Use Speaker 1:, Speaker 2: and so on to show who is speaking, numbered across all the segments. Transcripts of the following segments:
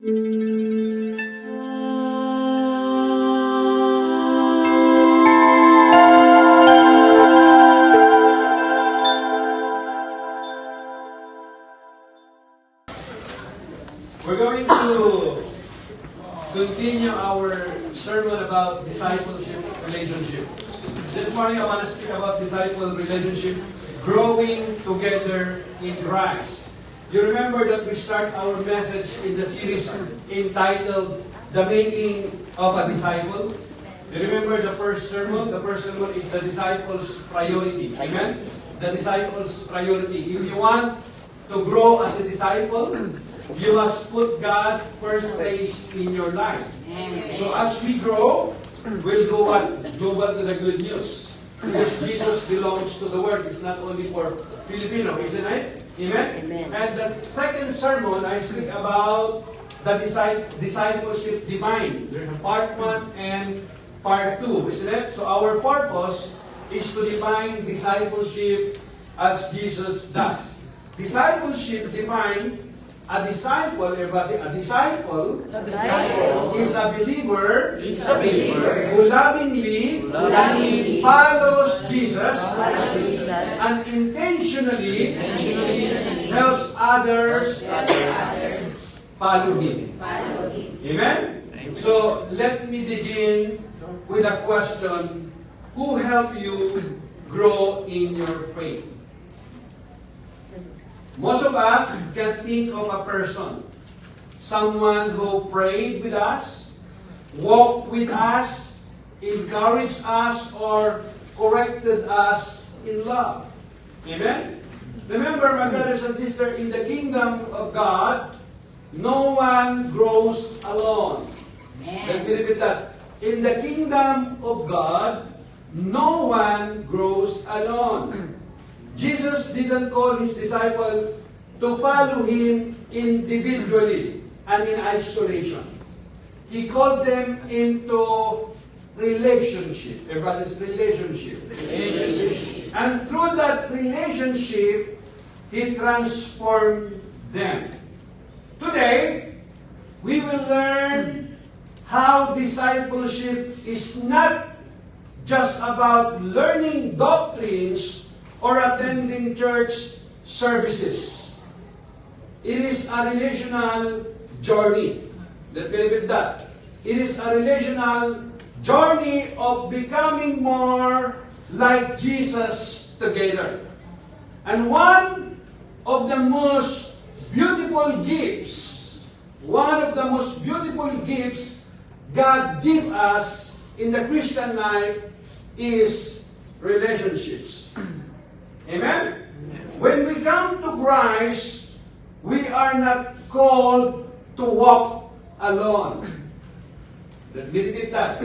Speaker 1: We're going to continue our sermon about discipleship relationship. This morning I want to speak about disciple relationship, growing together in Christ. You remember that we start our message in the series entitled The Making of a Disciple? You remember the first sermon? The first sermon is the disciples' priority. Amen? The disciples' priority. If you want to grow as a disciple, you must put God first place in your life. So as we grow, we'll go what? Global to the good news. Because Jesus belongs to the world. It's not only for Filipino, isn't it? Amen?
Speaker 2: Amen.
Speaker 1: And the second sermon, I speak about the discipleship divine. There's part 1 and part 2, isn't it? So our purpose is to define discipleship as Jesus does. Discipleship defined. A disciple is a believer who lovingly follows Jesus and intentionally helps others follow Him. Amen? So let me begin with a question. Who helped you grow in your faith? Most of us can think of a person, someone who prayed with us, walked with us, encouraged us, or corrected us in love. Amen? Remember, my brothers and sisters, in the kingdom of God, no one grows alone. Let me repeat that. In the kingdom of God, no one grows alone. Jesus didn't call His disciples to follow Him individually and in isolation. He called them into relationship. Everybody's relationship. And through that relationship, He transformed them. Today, we will learn how discipleship is not just about learning doctrines or attending church services. It is a relational journey. Let me repeat that. It is a relational journey of becoming more like Jesus together. And one of the most beautiful gifts God gives us in the Christian life is relationships. Amen? When we come to Christ, we are not called to walk alone. Let me repeat that.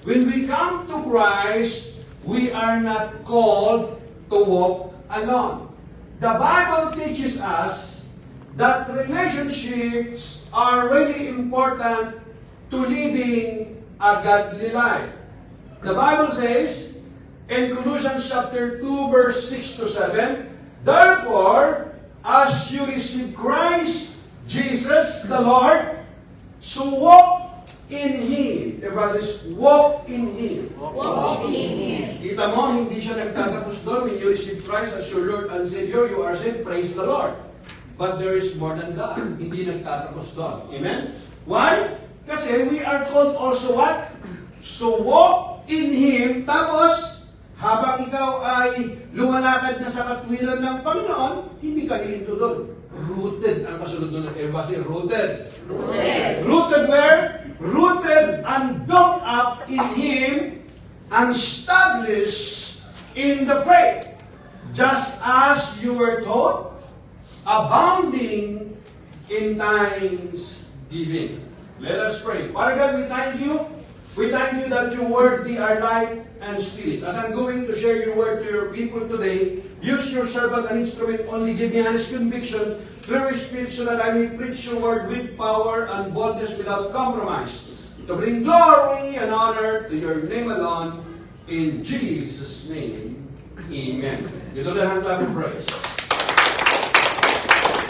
Speaker 1: When we come to Christ, we are not called to walk alone. The Bible teaches us that relationships are really important to living a godly life. The Bible says, in Colossians chapter 2, verse 6 to 7, therefore, as you receive Christ Jesus the Lord, so walk in Him. Everybody says, walk in Him.
Speaker 2: Walk in Him.
Speaker 1: Kita mo, hindi siya nagtatapos doon. When you receive Christ as your Lord and Savior, you are saved. Praise the Lord. But there is more than that. Hindi nagtatapos doon. Amen? Why? Kasi we are called also what? So walk in Him. Tapos, habang ikaw ay lumalakad na sa katwiran ng Panginoon, hindi ka hihinto doon. Rooted. Ang kasunod doon? Everybody say rooted. Rooted where? Rooted and built up in Him and established in the faith. Just as you were taught, abounding in thanksgiving. Let us pray. Father God, we thank you. We thank you that your word be our life and spirit. As I'm going to share your word to your people today, use your servant and instrument only. Give me honest conviction through your spirit so that I may preach your word with power and boldness without compromise. To bring glory and honor to your name alone. In Jesus' name, amen. You do the hand clap of praise.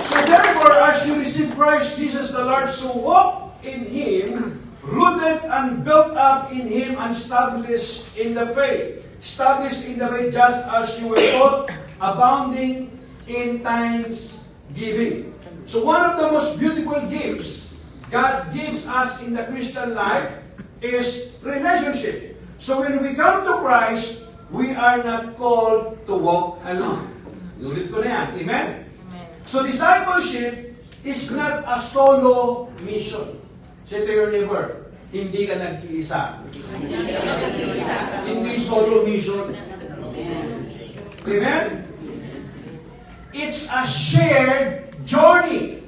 Speaker 1: So therefore, Therefore, as you receive Christ Jesus the Lord, so walk in Him, rooted and built up in Him, and established in the faith. Established in the faith just as you were taught, abounding in thanksgiving. So one of the most beautiful gifts God gives us in the Christian life is relationship. So when we come to Christ, we are not called to walk alone. Ulit ko na yan. Amen? So discipleship is not a solo mission. Say to your neighbor, hindi ka nag-iisa. Hindi solo mission. Amen? It's a shared journey.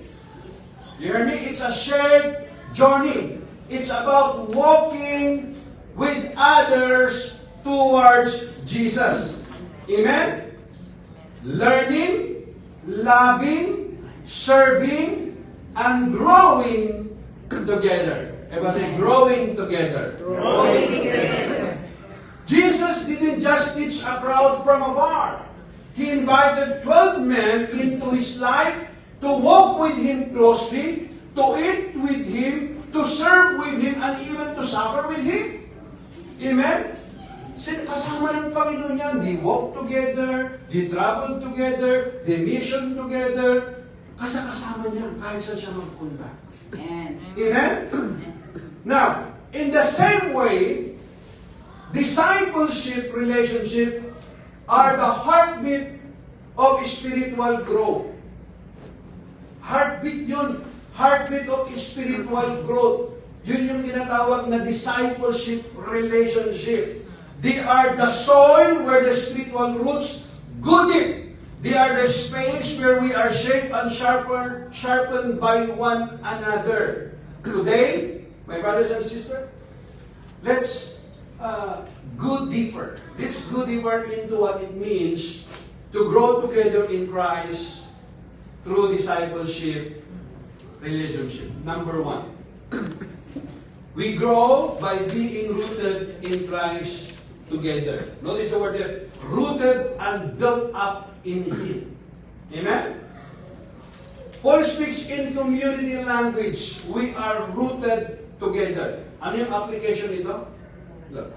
Speaker 1: You hear me? It's a shared journey. It's about walking with others towards Jesus. Amen? Learning, loving, serving, and growing together. Everybody say, growing together.
Speaker 2: Growing together.
Speaker 1: Jesus didn't just teach a crowd from afar. He invited 12 men into His life to walk with Him closely, to eat with Him, to serve with Him, and even to suffer with Him. Amen? Kasama ng Panginoon yan. They walk together, they travel together, they mission together. Kasama niya kahit saan siya magpunta. Amen? Now, in the same way, discipleship relationship are the heartbeat of spiritual growth. Heartbeat yun. Heartbeat of spiritual growth. Yun yung tinatawag na discipleship relationship. They are the soil where the spiritual roots go deep. They are the space where we are shaped and sharpened by one another. Today, my brothers and sisters, let's go deeper. Let's go deeper into what it means to grow together in Christ through discipleship relationship. Number one, we grow by being rooted in Christ together. Notice the word there, rooted and built up in Him. Amen? Paul speaks in community language. We are rooted together. Ano yung application nito? Look.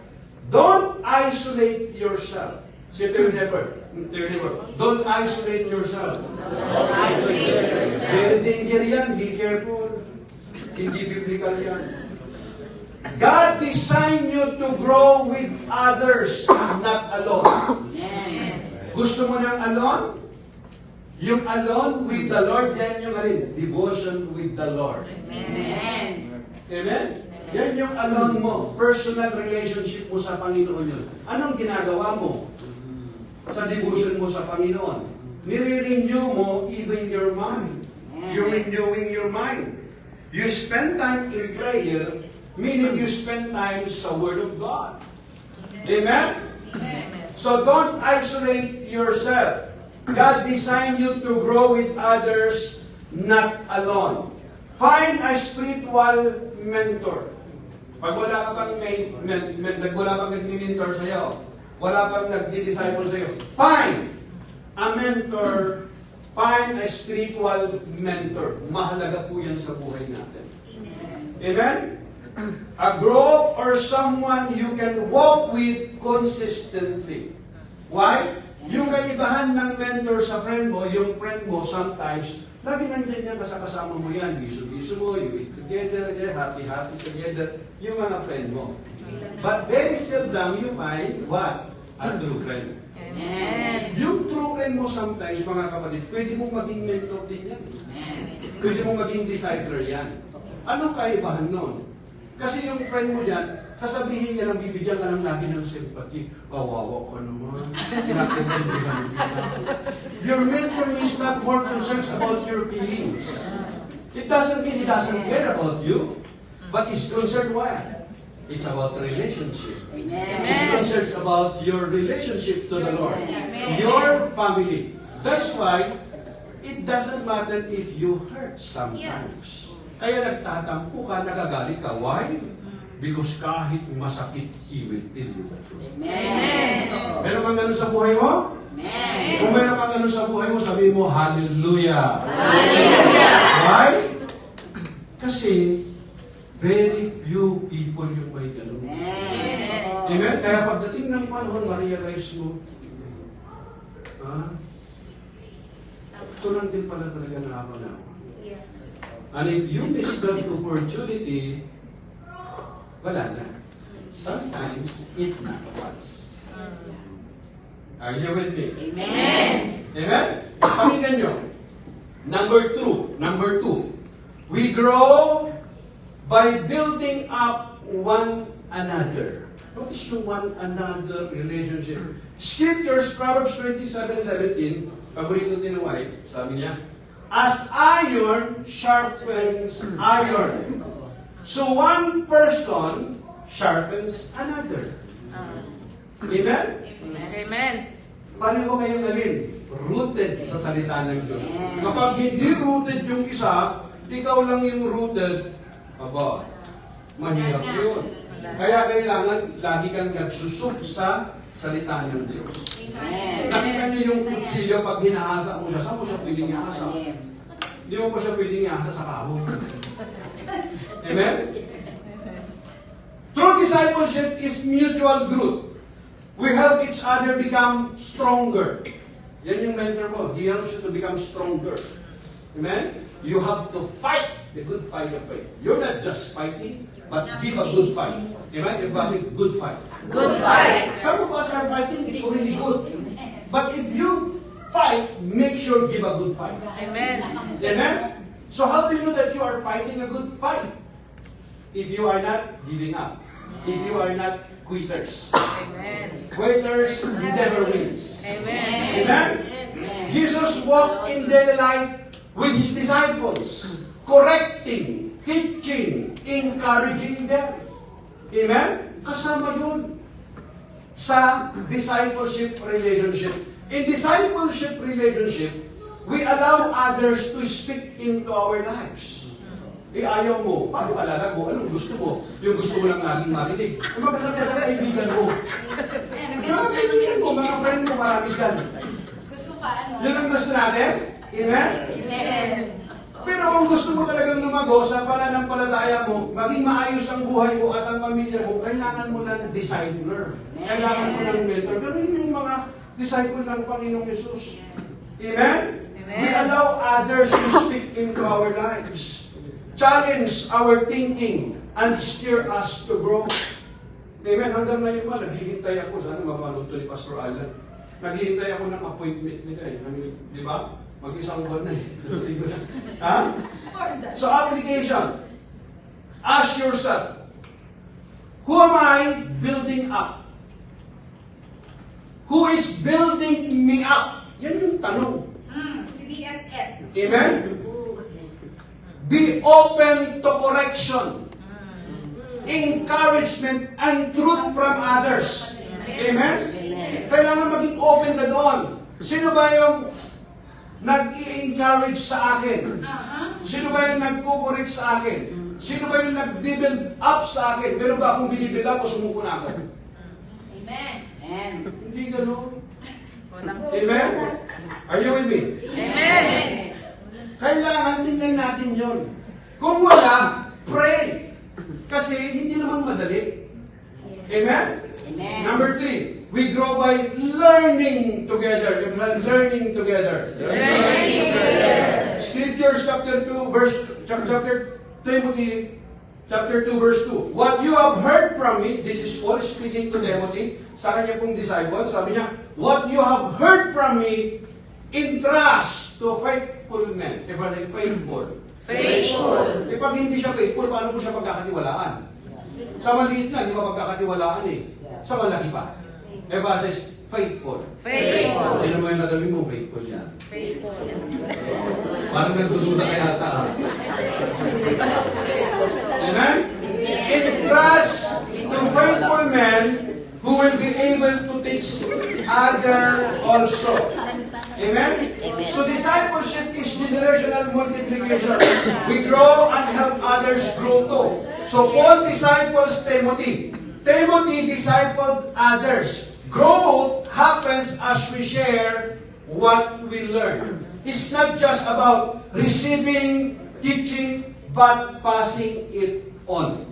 Speaker 1: Don't isolate yourself. Say to your neighbor, don't isolate yourself. Very danger yan. Be careful. Hindi biblical yan. God designed you to grow with others, not alone. Gusto mo ng alone? Yung alone with the Lord, yan yung alin? Devotion with the Lord. Amen? Yan yung alone mo. Personal relationship mo sa Panginoon yun. Anong ginagawa mo sa devotion mo sa Panginoon? Nire-renew mo even your mind. You're renewing your mind. You spend time in prayer, meaning you spend time sa Word of God. Amen? So don't isolate yourself. God designed you to grow with others, not alone. Find a spiritual mentor. Pag wala ka pang wala pang nag-mentor sa'yo, wala pang nag-disciple sa'yo, find a mentor, find a spiritual mentor. Mahalaga po yan sa buhay natin. Amen? A group or someone you can walk with consistently. Why? Yung kaibahan ng mentor sa friend mo, yung friend mo sometimes, lagi nandiyan yan kasama mo yan, biso-biso mo, you eat together, happy-happy together, yung mga friend mo. But very seldom you find what? A true friend.
Speaker 2: Amen.
Speaker 1: Yung true friend mo sometimes, mga kapatid, pwede mong maging mentor din yan. Pwede mong maging discipler yan. Anong kaibahan nun? Kasi yung friend mo dyan, sasabihin niya lang, bibigyan ka lang lagi ng sympathy. Kawawa ka naman. Your mentor is not more concerned about your feelings. It doesn't mean he doesn't care about you, but he's concerned why? It's about relationship. It's concerned about your relationship to the Lord. Your family. That's why it doesn't matter if you hurt sometimes. Kaya nagtatampo ka, nagagalit ka. Why? Because kahit masakit, He will tell you the truth.
Speaker 2: Amen.
Speaker 1: Meron kang ganun sa buhay mo?
Speaker 2: Amen.
Speaker 1: Kung meron kang ganun sa buhay mo, sabihin mo, Hallelujah!
Speaker 2: Hallelujah.
Speaker 1: Why? Kasi, very few people yung may ganun.
Speaker 2: Amen.
Speaker 1: Amen? Kaya pagdating ng panahon, ma-realize mo, ito lang din pala talaga nakapanawa. And if you miss that opportunity, wala na. Sometimes, it not once. Are you with me?
Speaker 2: Amen.
Speaker 1: Amen? Pakinggan nyo. Number two. We grow by building up one another. What is yung one another relationship? Scriptures, Proverbs 27:17, paborito din ng wife, sabi niya, as iron sharpens iron, so one person sharpens another. Amen?
Speaker 2: Amen.
Speaker 1: Pareho kayong alin? Rooted sa salita ng Diyos. Kapag hindi rooted yung isa, ikaw lang yung rooted, mahirap yun. Kaya kailangan lagi kang nagsusuk sa salita ng Diyos. Nakita niyo yung kutsilyo pag hinahasa mo siya, saan mo siya pwedeng ihasa? Hindi mo po siya pwedeng ihasa sa kahoy. Amen? True discipleship is mutual growth. We help each other become stronger. Yan yung mentor mo. He helps you to become stronger. Amen? You have to fight the good fight of faith. You're not just fighting, but give a good fight. Amen? Everybody say, good fight.
Speaker 2: Good fight.
Speaker 1: Some of us are fighting, it's already good. But if you fight, make sure give a good fight.
Speaker 2: Amen.
Speaker 1: Amen? So how do you know that you are fighting a good fight? If you are not giving up. If you are not quitters.
Speaker 2: Amen.
Speaker 1: Quitters never wins.
Speaker 2: Amen.
Speaker 1: Amen? Jesus walked in daily life with His disciples, correcting, teaching, encouraging them. Amen? Kasama yun sa discipleship relationship. In discipleship relationship, we allow others to speak into our lives. Ayaw mo, paano alala ko, anong gusto mo? Yung gusto mo lang laging marinig. Maghanap ka ng kaibigan mo. Mga kaibigan mo, mga friend mo, marami dyan.
Speaker 3: Gusto pa, ano?
Speaker 1: Yun ang gusto natin. Amen? Pero kung gusto mo talagang lumago sa pananampalataya mo, maging maayos ang buhay mo at ang pamilya mo, kailangan mo ng discipler. Kailangan mo ng mentor. Ganun yung mga disciple ng Panginoong Yesus. Amen? We allow others to speak into our lives. Challenge our thinking and steer us to grow. Amen? Hanggang ngayon ba, naghihintay ako, sana mapanood to ni Pastor Alan. Naghihintay ako ng appointment nila eh. Di ba? Mag-isang buwan na eh. Ha? So application. Ask yourself, who am I building up? Who is building me up? Yan yung tanong.
Speaker 3: Si DSF.
Speaker 1: Amen? Be open to correction, encouragement, and truth from others. Amen? Kailangan maging open ka doon. Sino ba yung nag-i-encourage sa akin? Sino ba yung nag-correct sa akin? Sino ba yung nag-build up sa akin? Meron ba akong binibuild up o sumuko na ako?
Speaker 3: Amen.
Speaker 1: Hindi gano'n. Amen? Are you with me?
Speaker 2: Amen.
Speaker 1: Kailangan tingnan natin yon. Kung wala, pray. Kasi hindi naman madali. Amen?
Speaker 2: Amen.
Speaker 1: Number 3, we grow by learning together. Learning together.
Speaker 2: Learning together.
Speaker 1: Scriptures chapter 2 verse chapter Timothy chapter 2 verse 2. What you have heard from me, this is Paul speaking to Timothy, sa kanya pong disciple, sabi niya, what you have heard from me, entrust to faithful men. Everybody, faithful.
Speaker 2: Faithful.
Speaker 1: Pag hindi siya faithful, paano mo siya pagkakatiwalaan? Sa maliit nga, hindi mo pagkakatiwalaan eh. Sa malaki pa. Everybody says, faithful.
Speaker 2: Faithful.
Speaker 1: Ano mo yung nagawin mo? Faithful yan.
Speaker 2: Faithful.
Speaker 1: Parang nagdududa ka yata. Amen? Entrust to faithful men who will be able to teach other also. Amen? So discipleship is generational multiplication. We grow and help others grow too. So So Paul disciples Timothy. Timothy discipled others. Growth happens as we share what we learn. It's not just about receiving, teaching, but passing it on.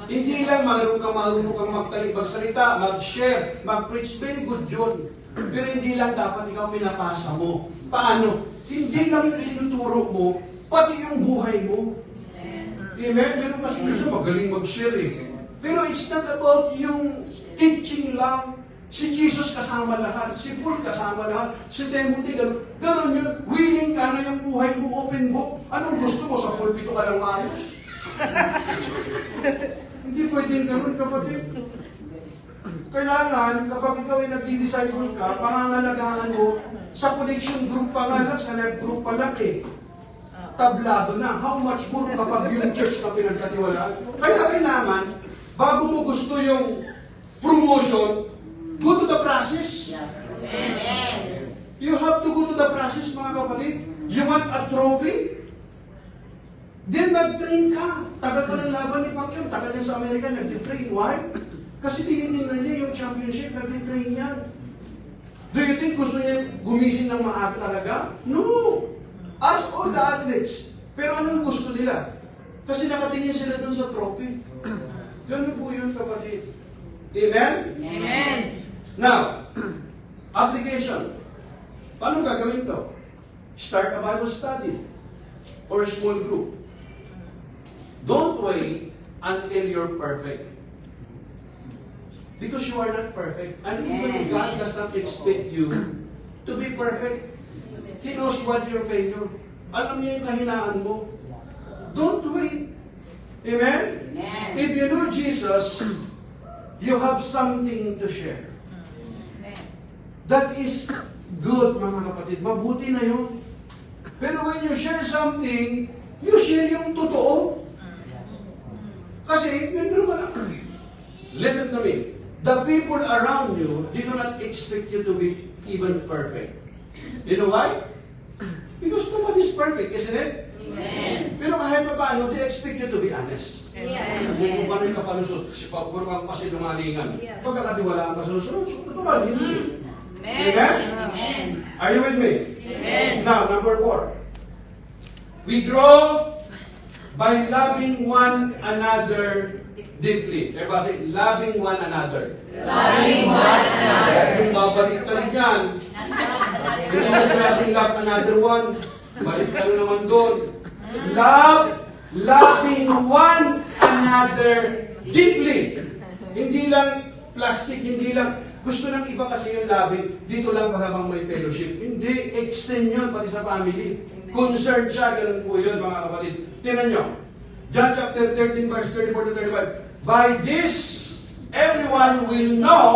Speaker 1: Hindi lang marunong kang magsalita, mag-share, mag-preach, very good yun. Pero hindi lang dapat ikaw pinapasa mo. Paano? Hindi lang yung tinuturo mo, pati yung buhay mo. Amen? Meron kasi gusto magaling mag-share eh. Pero it's not about yung teaching lang. Si Jesus kasama lahat, si Paul kasama lahat, si Timothy, gano'n yun. Willing ka na yung buhay mo, open book. Anong gusto mo? Sa pulpito ka lang maayos? Hindi pwedeng gano'n, kapatid. Kailangan, kapag ikaw ay nag-disciple ka, pangangalagaan mo, sa connection group pa nga lang, sa live group pa lang eh. Tablado na. How much more kapag yung church na pinagkatiwalaan? Kaya kailangan, bago mo gusto yung promotion, go to the process. You have to go to the process, mga kapatid. You want a trophy? Then mag-train ka. Tagal ka ng laban ni Pacquiao. Tagal niya sa Amerika, nag-train. Why? Kasi tinignan niya yung championship, nag-train niya. Do you think gusto niya gumising ng maaga talaga? No! Ask all the athletes. Pero anong gusto nila? Kasi nakatingin sila dun sa trophy. Ganun po yun, kapatid. Amen?
Speaker 2: Amen.
Speaker 1: Now, application. Paano gagawin to? Start a Bible study or a small group. Don't wait until you're perfect. Because you are not perfect. And even God does not expect you to be perfect. He knows what your failure. Alam niya yung kahinaan mo. Don't wait. Amen? If you know Jesus, you have something to share. That is good, mga kapatid. Mabuti na yun. Pero when you share something, you share yung totoo. Kasi, yun naman. Listen to me. The people around you, they do not expect you to be even perfect. You know why? Because nobody's perfect, isn't it?
Speaker 2: Amen.
Speaker 1: Pero kahit pa paano, they expect you to be honest.
Speaker 2: Yes.
Speaker 1: Kung paano yung kapalusot, kasi puro kang pasinungalingan.
Speaker 2: Yes.
Speaker 1: Pagkakatiwalaan ka susunod, so totoo, hindi.
Speaker 2: Amen. Amen.
Speaker 1: Are you with me?
Speaker 2: Amen.
Speaker 1: Now, number 4. We grow by loving one another deeply. Everybody say, loving one another.
Speaker 2: Loving one another.
Speaker 1: Kung babaliktad yan, hindi na sinabing love another one. Baliktad na naman doon. Loving one another deeply. Hindi lang plastic, hindi lang. Gusto ng iba kasi yung loving, dito lang habang may fellowship. Hindi, extend yun pati sa family. Concerned siya, ganun po yun mga kapatid. Tingnan nyo. John chapter 13 verse 34 to 35. By this, everyone will know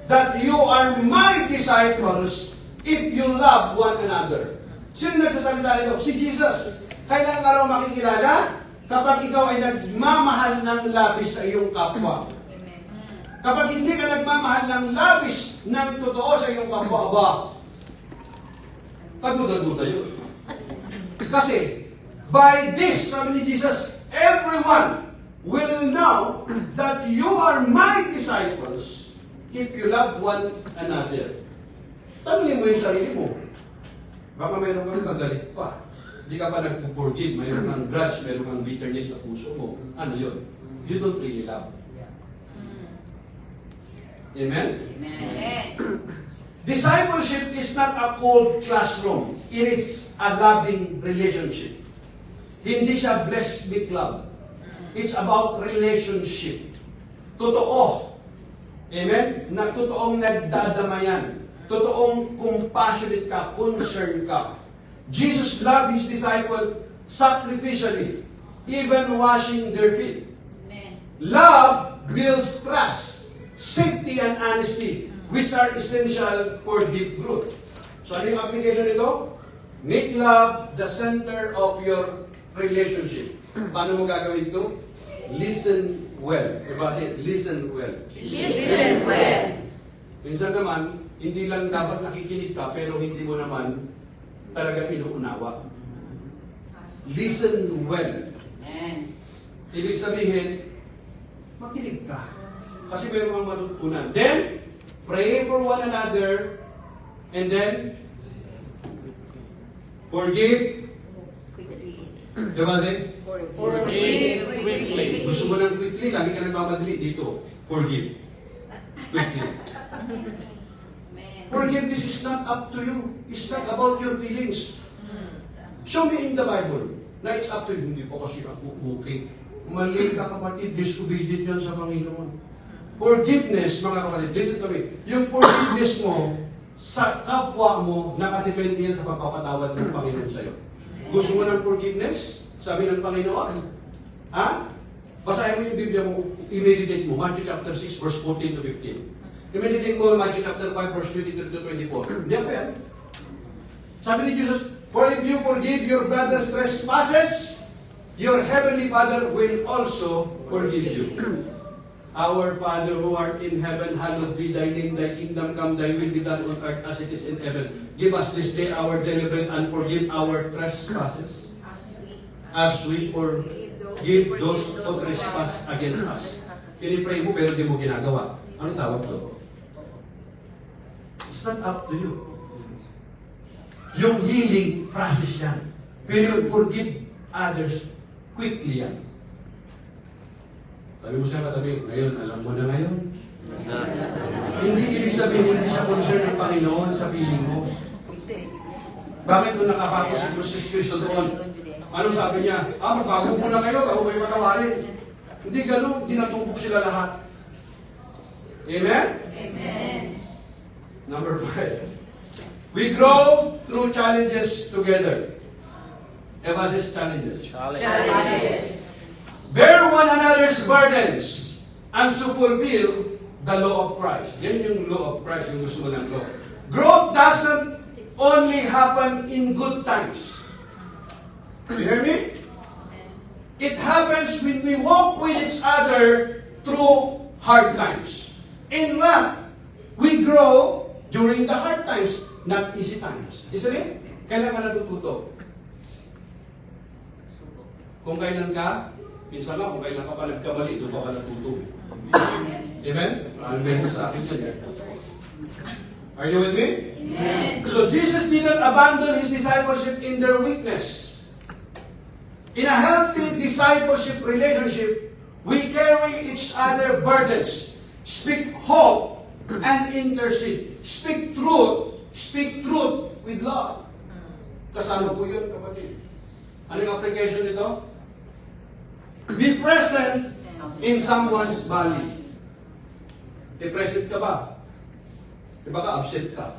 Speaker 1: that you are my disciples if you love one another. Sino nagsasalita nito? Si Jesus. Kailan ka raw makikilala? Kapag ikaw ay nagmamahal ng labis sa iyong kapwa. Kapag hindi ka nagmamahal ng labis ng totoo sa iyong kapwa, aba, kaduda-duda yun. Kasi, by this, sabi ni Jesus, everyone will know that you are my disciples if you love one another. Tanungin mo yung sarili mo. Baka mayroon kang kagalit pa. Hindi ka pa nagpo-forgive, mayroon kang grudge, mayroon kang bitterness sa puso mo. Ano yun? You don't really love. Amen?
Speaker 2: Amen.
Speaker 1: Discipleship is not a cold classroom. It is a loving relationship. Hindi siya blessed with love. It's about relationship. Totoo. Amen? Na totoong nagdadamayan. Totoong compassionate ka, concerned ka. Jesus loved His disciple sacrificially, even washing their feet.
Speaker 3: Amen.
Speaker 1: Love builds trust, safety, and honesty, which are essential for deep growth. So, ano yung application nito? Make love the center of your relationship. Paano mo gagawin ito? Listen well. Diba? Listen well.
Speaker 2: Listen well.
Speaker 1: Minsan naman, hindi lang dapat nakikinig ka, pero hindi mo naman talaga inuunawa. Listen well.
Speaker 2: Amen.
Speaker 1: Ibig sabihin, makinig ka. Kasi meron kang matutunan. Then, pray for one another, and then, forgive. Diba, Zay?
Speaker 2: Forgive quickly.
Speaker 1: Gusto mo ng quickly, lagi ka nagmamadali dito. Forgive. Quickly.
Speaker 3: Amen.
Speaker 1: Forgiveness is not up to you. It's not about your feelings. Show me in the Bible na it's up to you. Hindi po kasi ako okay. Mali ka kapatid, disobedient yan sa Panginoon. Forgiveness, mga kapatid, listen to me. Yung forgiveness mo sa kapwa mo, nakadepende yan sa pagpapatawad ng Panginoon sa'yo. Gusto mo ng forgiveness? Sabi ng Panginoon. Ha? Basahin mo yung Biblia mo, i-meditate mo. Matthew chapter 6, verse 14 to 15. I-meditate mo Matthew chapter 5, verse 22 to 24. Hindi ako yan. Sabi ni Jesus, for if you forgive your brother's trespasses, your heavenly Father will also forgive you. Our Father who art in heaven, hallowed be thy name, thy kingdom come, thy will be done on earth as it is in heaven. Give us this day our daily bread and forgive our trespasses, as we forgive those who trespass against us. Pinipray mo pero di mo ginagawa. Ano tawag to? It's not up to you. Yung healing process yan. Pero yung forgive others, quickly yan. Sabi mo siya katabi, ngayon, alam mo na ngayon. Hindi ibig sabihin, hindi siya concern ng Panginoon sa piling mo. Bakit nung nakapako si Jesus Cristo doon? Ano sabi niya? Magbago mo na kayo, bago kayo patawarin. Hindi ganun, dinatubok sila lahat. Amen?
Speaker 3: Amen.
Speaker 1: Number 5. We grow through challenges together. Emphasis challenges.
Speaker 3: Challenges.
Speaker 1: Bear one another's burdens and so fulfill the law of Christ. Yan yung law of Christ, yung gusto mo ng law. Growth doesn't only happen in good times. You hear me? It happens when we walk with each other through hard times. In fact, we grow during the hard times, not easy times. Isn't it? Kailan ka natututo? Kung kailan ka, minsan lang, kung kailan ka pa nagkamali, doon ka natuto. Amen? Amen sa akin yan. Are you with me?
Speaker 3: Amen.
Speaker 1: So Jesus didn't abandon His discipleship in their weakness. In a healthy discipleship relationship, we carry each other burdens, speak hope, and intercede. Speak truth with love. Kasama po yun, kapatid. Anong application nito? Be present in someone's valley. Be present ka ba? Diba ka, absent ka?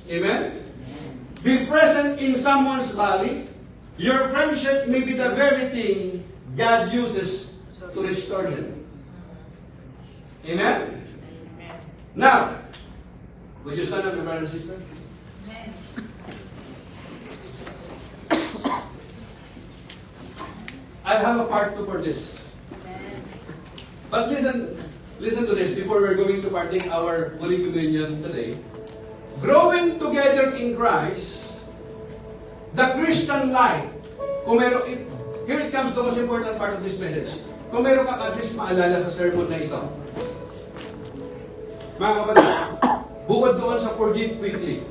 Speaker 1: Amen? Be present in someone's valley. Your friendship may be the very thing God uses to restore them. Amen? Now, would you stand up, my brother and sister? I'll have a part 2 for this. But listen to this before we're going to partake our Holy Communion today. Growing together in Christ, the Christian life, here it comes the most important part of this message. Kung meron ka at least maalala sa sermon na ito. Mga kapatid, bukod doon sa forgive quickly.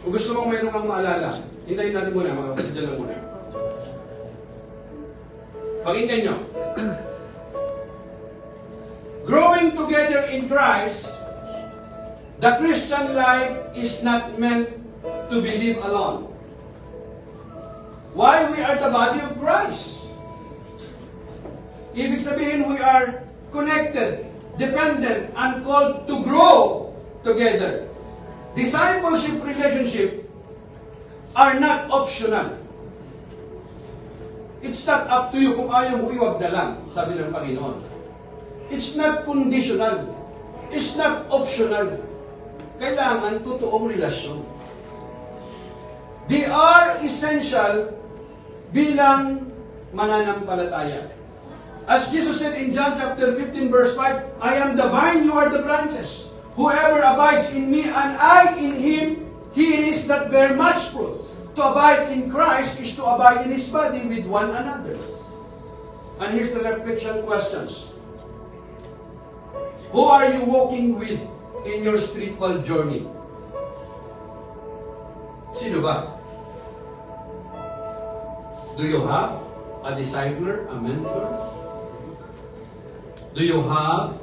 Speaker 1: Kung gusto mong meron kang maalala, hintayin natin muna, mga kapatid, dyan lang muna. Pakinggan nyo. Growing together in Christ, the Christian life is not meant to be lived alone. Why? We are the body of Christ. Ibig sabihin, we are connected, dependent, and called to grow together. Discipleship relationship are not optional. It's not up to you. Kung ayaw mo, iwag na lang, sabi ng Panginoon. It's not conditional. It's not optional. Kailangan totoong relasyon. They are essential bilang mananampalataya. As Jesus said in John chapter 15 verse 5, I am the vine, you are the branches. Whoever abides in me and I in him, he it is that bear much fruit. To abide in Christ is to abide in His body with one another. And here's the reflection questions. Who are you walking with in your spiritual journey? Sino ba? Do you have a discipler, a mentor? Do you have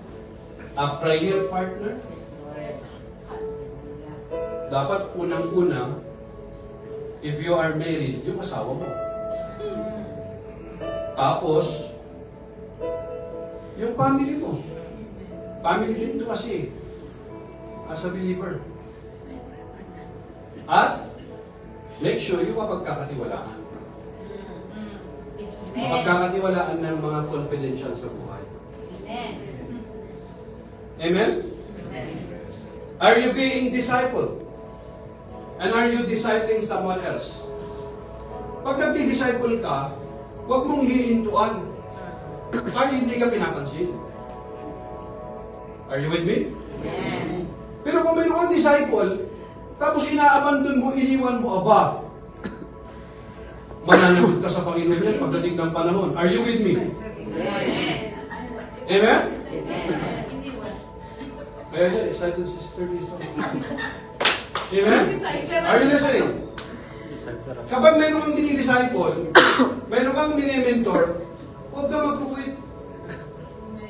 Speaker 1: a prayer partner? Dapat unang-una, if you are married, yung asawa mo. Tapos, yung family mo. Family din ito kasi, as a believer. At, make sure yung mapagkakatiwalaan. Mapagkakatiwalaan ng mga confidential sa buhay.
Speaker 3: Amen.
Speaker 1: Amen? Are you being discipled? And are you discipling someone else? Pag nagdi-disciple ka, huwag mong hihintuan. Kahit hindi ka pinapansin. Are you with me?
Speaker 3: Amen.
Speaker 1: Pero kung mayroon kang disciple, tapos ina-abandon mo, iniwan mo, aba, mananagot ka sa Panginoon yan pagdating ng panahon. Are you with me?
Speaker 3: Amen.
Speaker 1: Amen?
Speaker 3: Amen.
Speaker 1: Kaya excited sister Lisa. Amen? Are you listening? Kapag mayroon kang dinidisciple, mayroon kang mini-mentor, huwag ka mag-quit.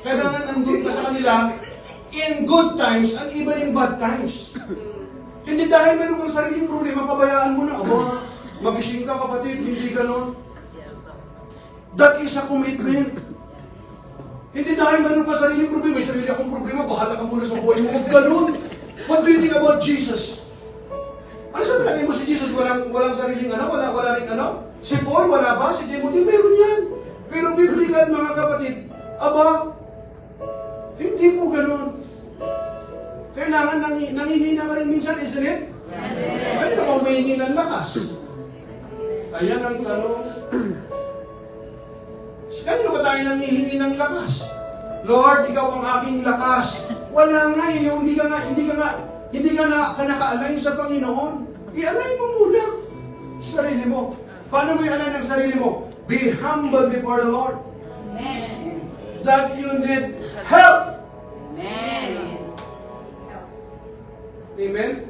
Speaker 1: Kailangan nandun ka sa kanila in good times and even in bad times. Hindi dahil mayroon kang sariling problema, pabayaan mo na, aba, magising ka kapatid, hindi ganon. That is a commitment. Hindi dahil mayroon kang sariling problema, may sarili akong problema, bahala ka muna sa buhay mo. Huwag ganon. What do you think about Jesus? Ano sa palagay mo si Jesus? Walang sariling ano? Wala rin ano? Si Paul, wala ba? Si Timothy, meron yan. Pero biblical mga kapatid, aba, hindi po ganon. Kailangan nangihina ka rin minsan, isn't it?
Speaker 3: Yes.
Speaker 1: Ay, naman may ng lakas. Ayan ang tanong. Kanino ba tayo nangihingi ng lakas? Lord, ikaw ang aking lakas. Wala nga eh, yung hindi ka naka-align sa Panginoon. I-align mo muna sa sarili mo. Paano mo i-align ang sarili mo? Be humble before the Lord.
Speaker 3: Amen.
Speaker 1: That you need help.
Speaker 3: Amen.
Speaker 1: Amen?